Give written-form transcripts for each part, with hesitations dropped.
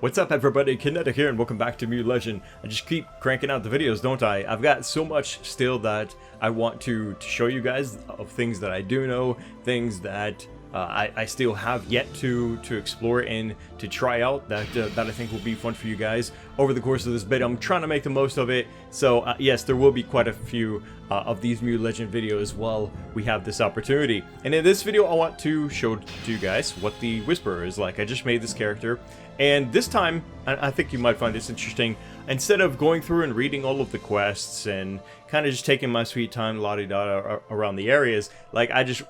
What's up everybody, Kinetic here and welcome back to Mu Legend. I just keep cranking out the videos, don't I? I've got so much still that I want to show you guys of things that I do know, things that I still have yet to explore and to try out that I think will be fun for you guys over the course of this bit. I'm trying to make the most of it, so yes, there will be quite a few of these Mu Legend videos while we have this opportunity. And in this video, I want to show to you guys what the Whisperer is like. I just made this character, and this time, I think you might find this interesting. Instead of going through and reading all of the quests and kind of just taking my sweet time la-di-da around the areas, like I just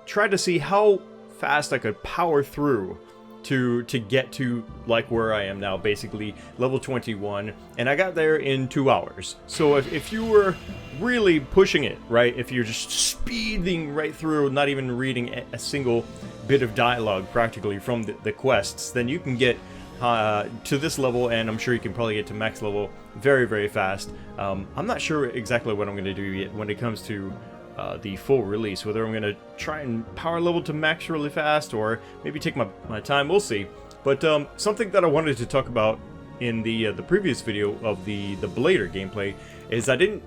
try to see how fast I could power through to get to like where I am now, basically level 21, and I got there in 2 hours. So if you were really pushing it, right, if you're just speeding right through, not even reading a single bit of dialogue practically from the quests, then you can get to this level, and I'm sure you can probably get to max level very fast. I'm not sure exactly what I'm going to do yet when it comes to the full release, whether I'm going to try and power level to max really fast or maybe take my time, we'll see. But something that I wanted to talk about in the previous video of the Blader gameplay is I didn't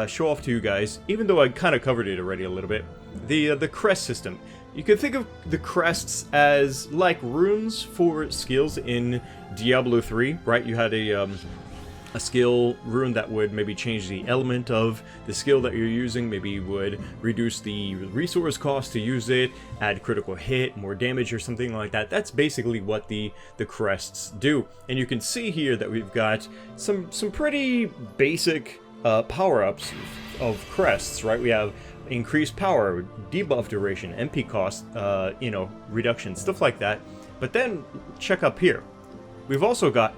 show off to you guys, even though I kind of covered it already a little bit, the crest system. You can think of the crests as like runes for skills in Diablo 3, right? You had a skill rune that would maybe change the element of the skill that you're using, maybe would reduce the resource cost to use it, add critical hit, more damage or something like that. That's basically what the crests do. And you can see here that we've got some pretty basic power-ups of crests, right? We have increased power, debuff duration, MP cost, reduction, stuff like that. But then check up here. We've also got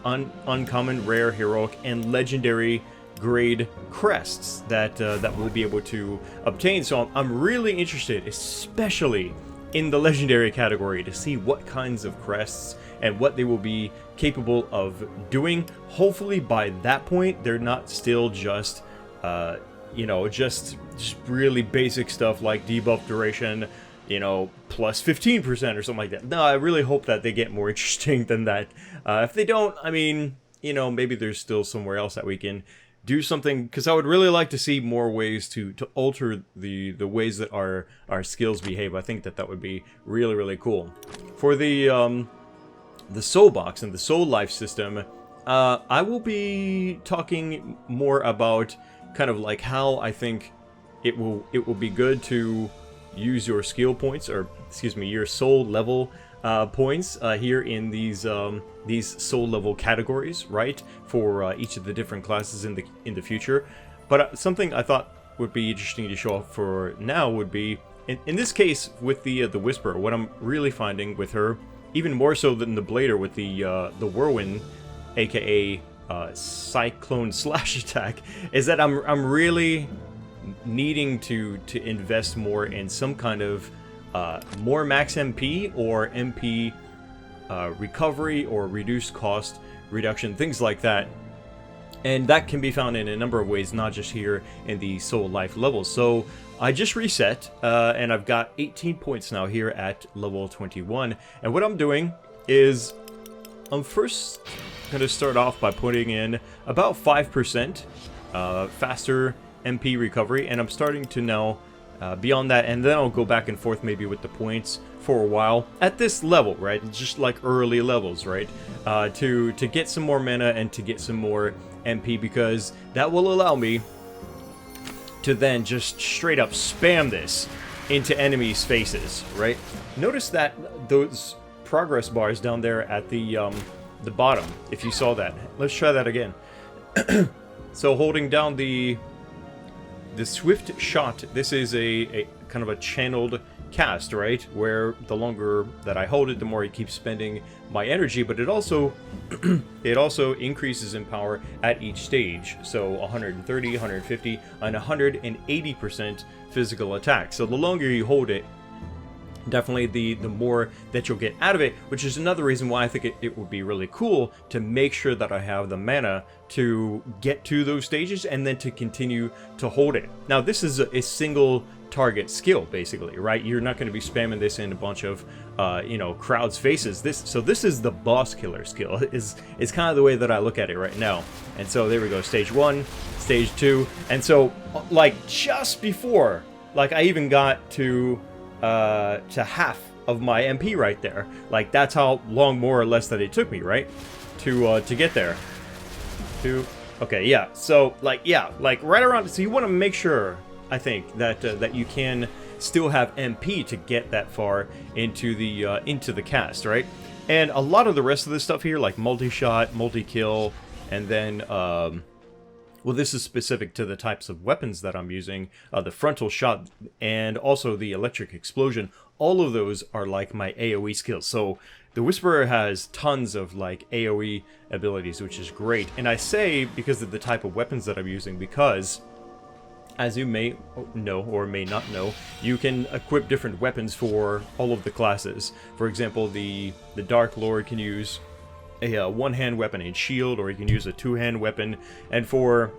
uncommon, rare, heroic, and legendary grade crests that we'll be able to obtain. So I'm really interested, especially in the legendary category, to see what kinds of crests and what they will be capable of doing. Hopefully by that point they're not still just just really basic stuff like debuff duration, plus 15% or something like that. No, I really hope that they get more interesting than that. If they don't, I mean, maybe there's still somewhere else that we can do something, because I would really like to see more ways to alter the ways that our skills behave. I think that would be really cool. For the soul box and the soul life system, I will be talking more about kind of like how I think it will be good to use your skill points, or excuse me, your soul level points here in these soul level categories, right, for each of the different classes in the future. But something I thought would be interesting to show off for now would be in this case with the Whisperer. What I'm really finding with her, even more so than the Blader with the Whirlwind, aka Cyclone slash attack, is that I'm really needing to invest more in some kind of more max MP or MP recovery or reduced cost reduction, things like that. And that can be found in a number of ways, not just here in the soul life levels. So I just reset, and I've got 18 points now here at level 21. And what I'm doing is I'm first going to start off by putting in about 5% faster MP recovery, and I'm starting to now beyond that, and then I'll go back and forth maybe with the points for a while at this level, right? Just like early levels, right? To get some more mana and to get some more MP, because that will allow me to then just straight up spam this into enemies' faces, right? Notice that those progress bars down there at the bottom, if you saw that. Let's try that again. So holding down the swift shot, this is a kind of a channeled cast, right, where the longer that I hold it, the more it keeps spending my energy, but it also increases in power at each stage. So 130, 150, and 180% physical attack. So the longer you hold it, definitely the more that you'll get out of it, which is another reason why I think it would be really cool to make sure that I have the mana to get to those stages and then to continue to hold it. Now this is a single target skill, basically, right? You're not going to be spamming this in a bunch of, you know, crowds' faces. So this is the boss killer skill. It's kind of the way that I look at it right now. And so there we go, stage 1, stage 2, and so like just before, like I even got to half of my MP right there. Like that's how long more or less that it took me, right, to get there. Okay, yeah. So like right around. So you want to make sure, I think, that that you can still have MP to get that far into the cast, right? And a lot of the rest of this stuff here, like multi-shot, multi-kill, and then well, this is specific to the types of weapons that I'm using, the frontal shot and also the electric explosion. All of those are like my AoE skills. So the Whisperer has tons of like AoE abilities, which is great. And I say because of the type of weapons that I'm using, because as you may know or may not know, you can equip different weapons for all of the classes. For example, the Dark Lord can use a one-hand weapon and shield, or you can use a two-hand weapon. And for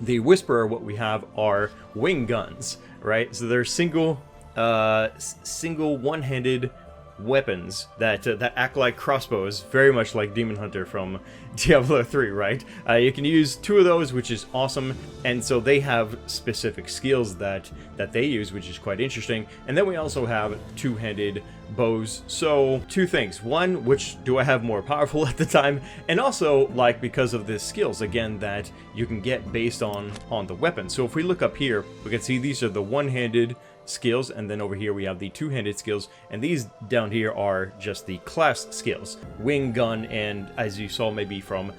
the Whisperer, what we have are wing guns, right? So they're single one-handed weapons that act like crossbows, very much like Demon Hunter from Diablo 3, right? You can use 2 of those, which is awesome, and so they have specific skills that they use, which is quite interesting. And then we also have two-handed bows. So 2 things: one, which do I have more powerful at the time, and also like because of the skills again that you can get based on the weapon. So if we look up here, we can see these are the one-handed skills, and then over here we have the two-handed skills, and these down here are just the class skills, wing, gun, and as you saw maybe from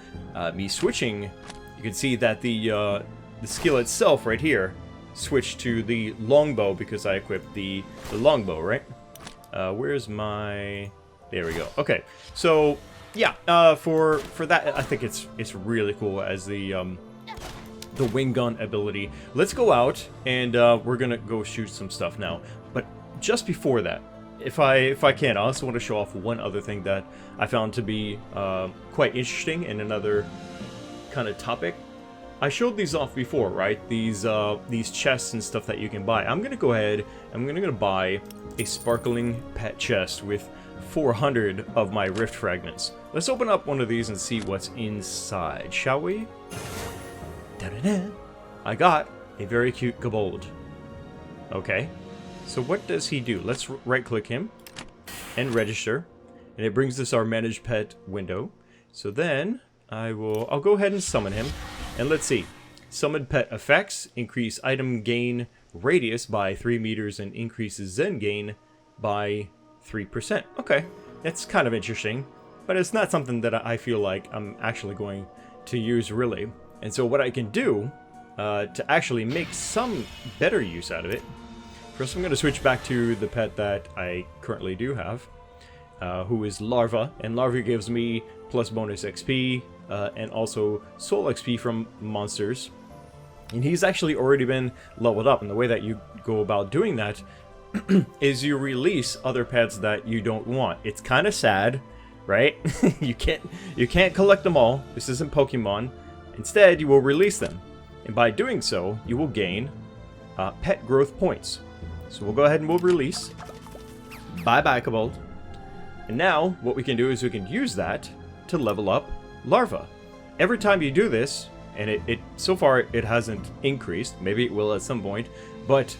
me switching, you can see that the skill itself right here switched to the longbow because I equipped the longbow, right? Where's my... There we go. Okay, so yeah, for that, I think it's really cool as the wing gun ability. Let's go out and we're gonna go shoot some stuff now. But just before that, if I can, I also want to show off one other thing that I found to be quite interesting in another kind of topic. I showed these off before, right? These chests and stuff that you can buy. I'm gonna go ahead. I'm gonna buy a sparkling pet chest with 400 of my rift fragments. Let's open up one of these and see what's inside, shall we? Da-da-da. I got a very cute kobold. Okay, so what does he do? Let's right-click him and register, and it brings us our manage pet window. So then I'll go ahead and summon him, and let's see. Summon pet effects: increase item gain radius by 3 meters and increases Zen gain by 3%. Okay, that's kind of interesting, but it's not something that I feel like I'm actually going to use really. And so what I can do to actually make some better use out of it, first I'm going to switch back to the pet that I currently do have, who is Larva. And Larva gives me plus bonus XP and also soul XP from monsters. And he's actually already been leveled up. And the way that you go about doing that is you release other pets that you don't want. It's kind of sad, right? you can't collect them all. This isn't Pokemon. Instead, you will release them, and by doing so, you will gain pet growth points. So we'll go ahead and we'll release. Bye-bye, Kobold. And now, what we can do is we can use that to level up Larva. Every time you do this, and it so far it hasn't increased, maybe it will at some point, but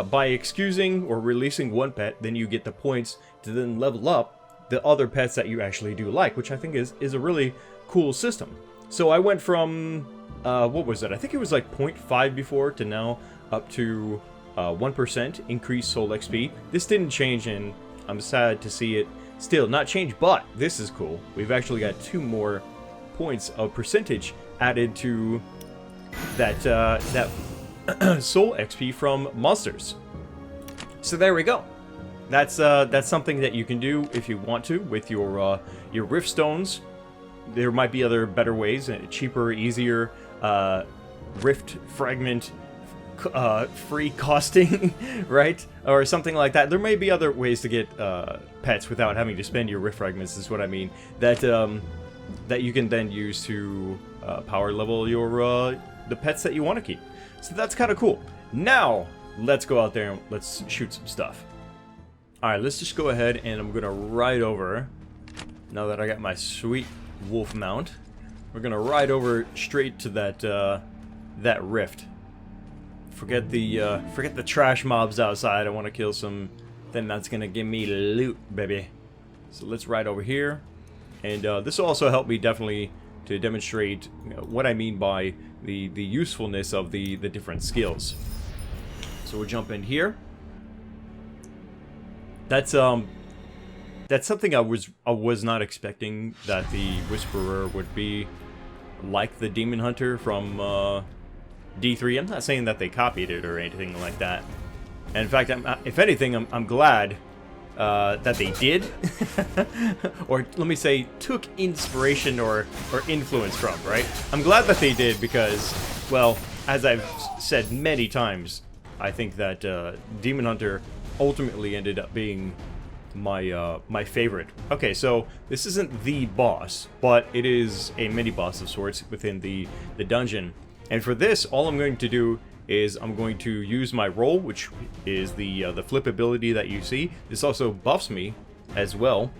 by excusing or releasing one pet, then you get the points to then level up the other pets that you actually do like, which I think is a really cool system. So I went from, what was it? I think it was like 0.5 before to now up to 1% increased soul XP. This didn't change, and I'm sad to see it still not change, but this is cool. We've actually got 2 more points of percentage added to that, soul XP from monsters. So there we go. That's something that you can do if you want to with your rift stones. There might be other better ways, cheaper, easier, rift fragment free costing, right? Or something like that. There may be other ways to get pets without having to spend your rift fragments, is what I mean. That you can then use to power level your the pets that you want to keep. So that's kind of cool. Now, let's go out there and let's shoot some stuff. Alright, let's just go ahead and I'm gonna ride over. Now that I got my sweet wolf mount, we're gonna ride over straight to that rift. Forget the trash mobs outside. I want to kill some thing that's gonna give me loot, baby. So let's ride over here, and this will also help me definitely to demonstrate what I mean by the usefulness of the different skills. So we'll jump in here. That's something I was not expecting, that the Whisperer would be like the Demon Hunter from D3. I'm not saying that they copied it or anything like that. And in fact, if anything, I'm glad that they did, or let me say, took inspiration or influence from, right? I'm glad that they did because, well, as I've said many times, I think that Demon Hunter ultimately ended up being my favorite. Okay, so this isn't the boss, but it is a mini boss of sorts within the dungeon. And for this, all I'm going to do is I'm going to use my roll, which is the flip ability that you see. This also buffs me as well.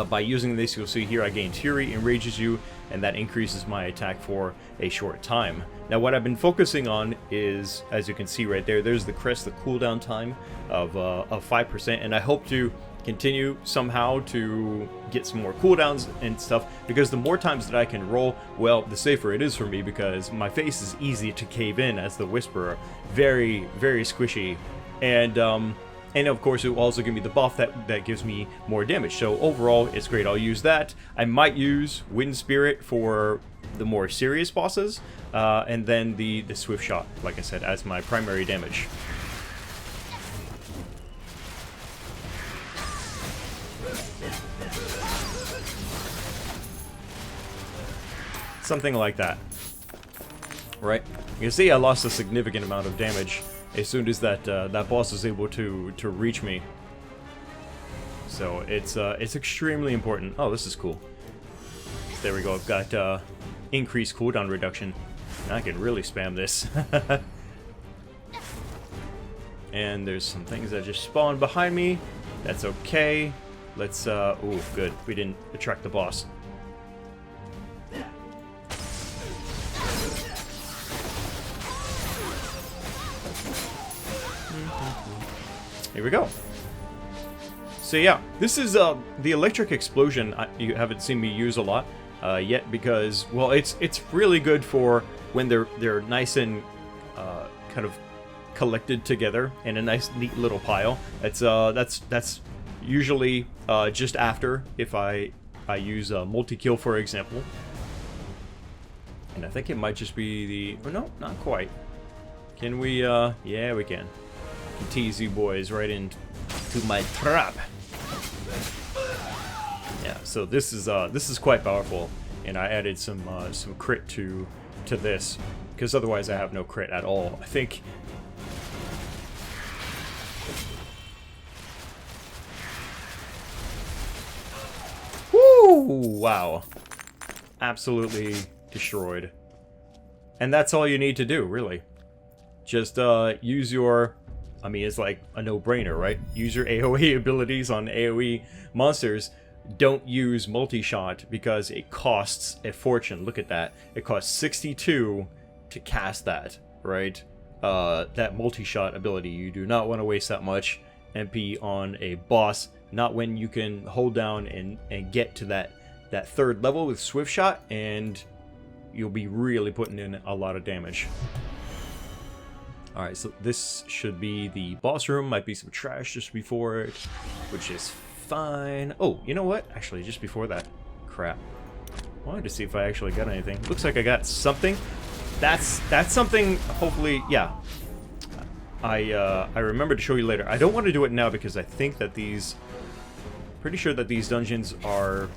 By using this, you'll see here I gain Fury, enrages you, and that increases my attack for a short time. Now what I've been focusing on is, as you can see right there, there's the crest, the cooldown time of 5%, and I hope to continue somehow to get some more cooldowns and stuff, because the more times that I can roll, well, the safer it is for me, because my face is easy to cave in as the Whisperer. Very, very squishy. And of course it will also give me the buff that gives me more damage. So overall, it's great. I'll use that. I might use Wind Spirit for the more serious bosses, and then the Swift Shot, like I said, as my primary damage. Something like that, right? You can see I lost a significant amount of damage as soon as that boss was able to reach me. So it's extremely important. Oh, this is cool. There we go. I've got increased cooldown reduction. Now I can really spam this. And there's some things that just spawned behind me. That's okay. Let's ooh, good. We didn't attract the boss. Here we go. So yeah, this is the electric explosion. You haven't seen me use a lot yet, because, well, it's really good for when they're nice and kind of collected together in a nice neat little pile. That's usually just after, if I use multi-kill, for example. And I think it might just be the, oh no, not quite. Can we yeah, we can. Tease you boys right into my trap. Yeah, so this is quite powerful, and I added some crit to this, because otherwise I have no crit at all. I think. Woo! Wow, absolutely destroyed. And that's all you need to do, really. Just use your. I mean, it's like a no-brainer, right? Use your AoE abilities on AoE monsters. Don't use multi-shot, because it costs a fortune. Look at that. It costs 62 to cast that, right? That multi-shot ability. You do not want to waste that much MP on a boss. Not when you can hold down and get to that third level with Swift Shot, and you'll be really putting in a lot of damage. Alright, so this should be the boss room. Might be some trash just before it, which is fine. Oh, you know what? Actually, just before that. Crap. Wanted to see if I actually got anything. Looks like I got something. That's something, hopefully, yeah. I remember to show you later. I don't want to do it now, because I think that pretty sure that these dungeons are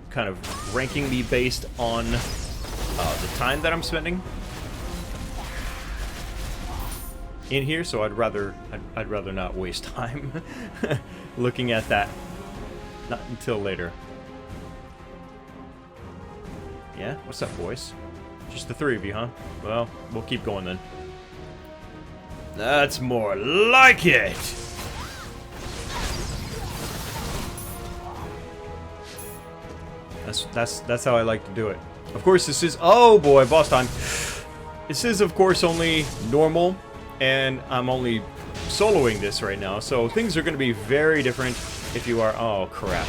kind of ranking me based on the time that I'm spending in here, so I'd rather not waste time looking at that. Not until later. Yeah, what's up, boys? Just the three of you, huh? Well, we'll keep going then. That's more like it. That's how I like to do it. Of course, this is, oh boy, boss time. This is, of course, only normal, and I'm only soloing this right now, so things are going to be very different if you are... Oh, crap.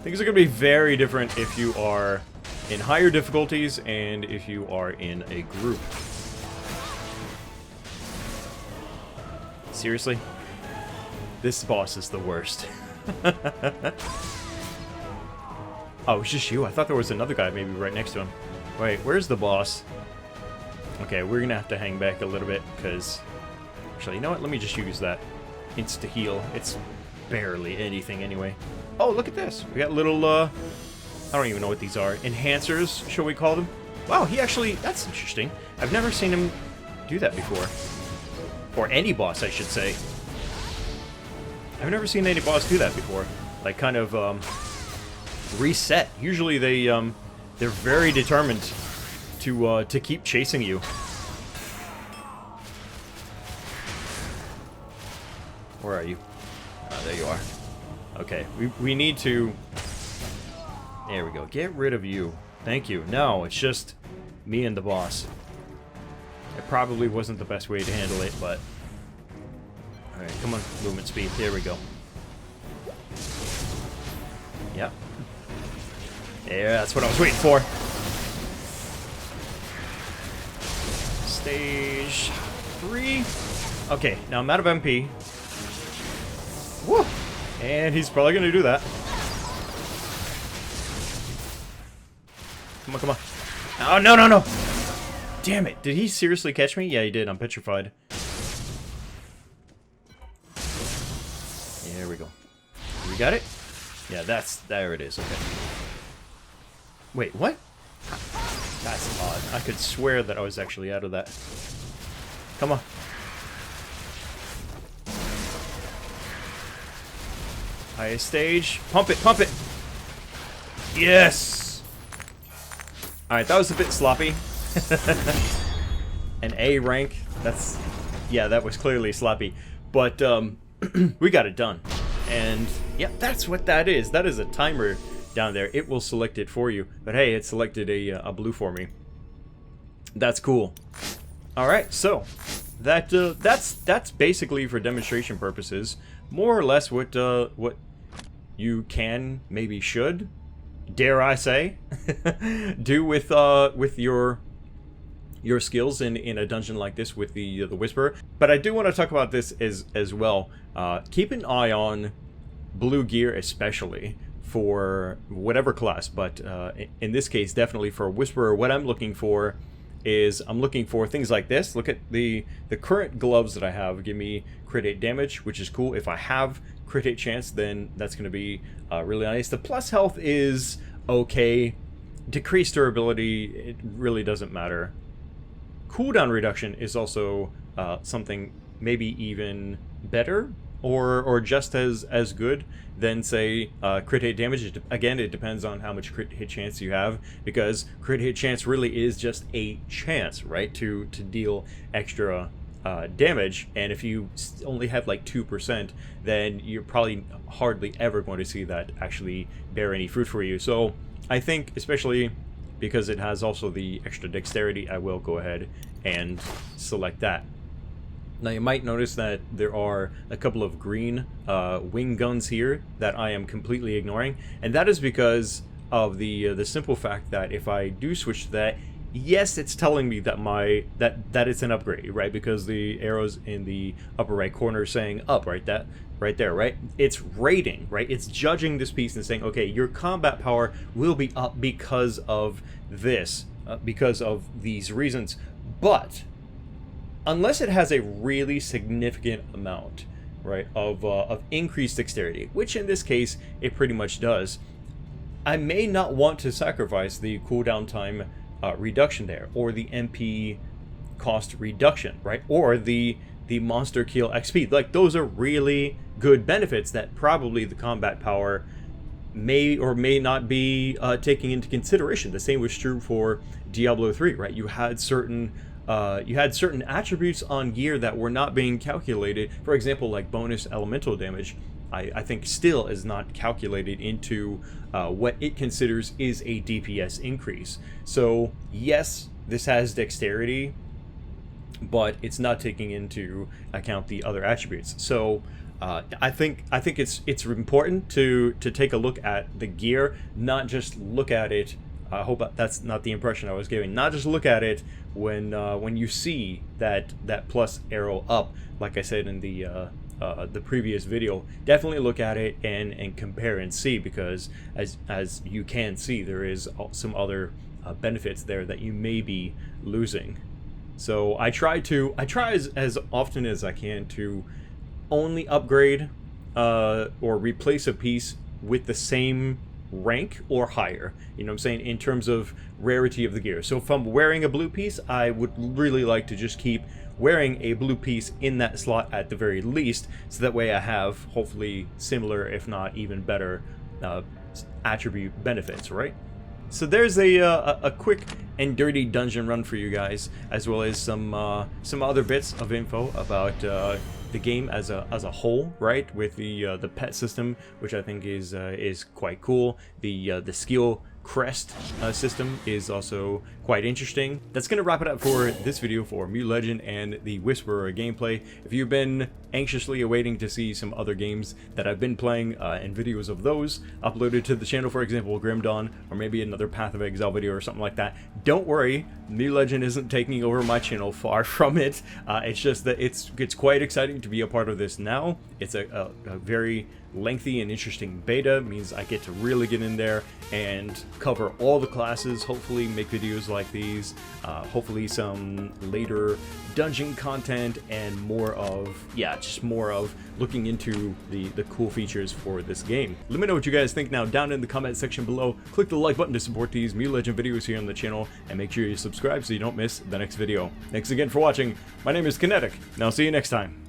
Things are going to be very different if you are in higher difficulties and if you are in a group. Seriously? This boss is the worst. Oh, it's just you? I thought there was another guy maybe right next to him. Wait, where's the boss? Okay, we're gonna have to hang back a little bit, because... Actually, you know what? Let me just use that insta-heal. It's barely anything anyway. Oh, look at this! We got little, I don't even know what these are. Enhancers, shall we call them? Wow, he actually... That's interesting. I've never seen him do that before. Or any boss, I should say. I've never seen any boss do that before. Like, kind of, reset. Usually they're very determined to keep chasing you. Where are you? Oh, there you are. Okay, we need to... There we go. Get rid of you. Thank you. No, it's just me and the boss. It probably wasn't the best way to handle it, but... Alright, come on, movement speed. There we go. Yep. Yeah, that's what I was waiting for. Stage 3. Okay, now I'm out of MP. Woo! And he's probably gonna do that. Come on, come on. Oh, no, no, no! Damn it, did he seriously catch me? Yeah, he did. I'm petrified. There we go. We got it? Yeah, there it is. Okay. Wait, what? That's odd. I could swear that I was actually out of that. Come on. Highest stage. Pump it, pump it! Yes! Alright, that was a bit sloppy. An A rank. That's... Yeah, that was clearly sloppy. But, we got it done. And, yeah, that's what that is. That is a timer down there. It will select it for you. But hey, it selected a blue for me. That's cool. Alright, so that's basically, for demonstration purposes, more or less what you can, maybe should, dare I say, do with your skills in a dungeon like this with the Whisperer. But I do want to talk about this as well. Keep an eye on blue gear, especially for whatever class, but in this case, definitely for Whisperer. What I'm looking for is I'm looking for things like this. Look at the current gloves that I have. Give me crit 8 damage, which is cool. If I have crit 8 chance, then that's going to be really nice. The plus health is okay. Decreased durability, it really doesn't matter. Cooldown reduction is also something maybe even better, or just as good than, say, crit hit damage. Again, it depends on how much crit hit chance you have, because crit hit chance really is just a chance, right, to deal extra damage. And if you only have like 2%, then you're probably hardly ever going to see that actually bear any fruit for you. So I think, especially because it has also the extra dexterity, I will go ahead and select that. Now you might notice that there are a couple of green wing guns here that I am completely ignoring, and that is because of the simple fact that if I do switch to that, yes, it's telling me that that it's an upgrade, right? Because the arrows in the upper right corner saying up, right? That right there, right? It's rating, right? It's judging this piece and saying, okay, your combat power will be up because of this, because of these reasons. But unless it has a really significant amount, right, of increased dexterity, which in this case it pretty much does, I may not want to sacrifice the cooldown time reduction there, or the MP cost reduction, right, or the monster kill XP. Like, those are really good benefits that probably the combat power may or may not be taking into consideration. The same was true for Diablo 3, right? You had certain attributes on gear that were not being calculated. For example, like bonus elemental damage, I think still is not calculated into what it considers is a DPS increase. So yes, this has dexterity, but it's not taking into account the other attributes. So I think it's important to take a look at the gear, not just look at it. I hope that's not the impression I was giving. Not just look at it when you see that plus arrow up, like I said in the previous video. Definitely look at it and compare and see, because as you can see, there is some other benefits there that you may be losing. So I try as often as I can to only upgrade or replace a piece with the same rank or higher, you know what I'm saying, in terms of rarity of the gear. So if I'm wearing a blue piece, I would really like to just keep wearing a blue piece in that slot at the very least, so that way I have hopefully similar, if not even better, attribute benefits, right? So there's a quick and dirty dungeon run for you guys, as well as some other bits of info about the game as a whole, right? With the pet system, which I think is quite cool. The Skill Crest system is also quite interesting. That's gonna wrap it up for this video for Mu Legend and the Whisperer gameplay. If you've been anxiously awaiting to see some other games that I've been playing and videos of those uploaded to the channel, for example Grim Dawn, or maybe another Path of Exile video or something like that, don't worry, Mu Legend isn't taking over my channel, far from it. It's just that it's quite exciting to be a part of this now. It's a very lengthy and interesting beta. Means I get to really get in there and cover all the classes, hopefully make videos like these, hopefully some later dungeon content, and more of looking into the cool features for this game. Let me know what you guys think now down in the comment section below. Click the like button to support these Mu Legend videos here on the channel, and make sure you subscribe so you don't miss the next video. Thanks again for watching. My name is Kinetic, and I'll see you next time.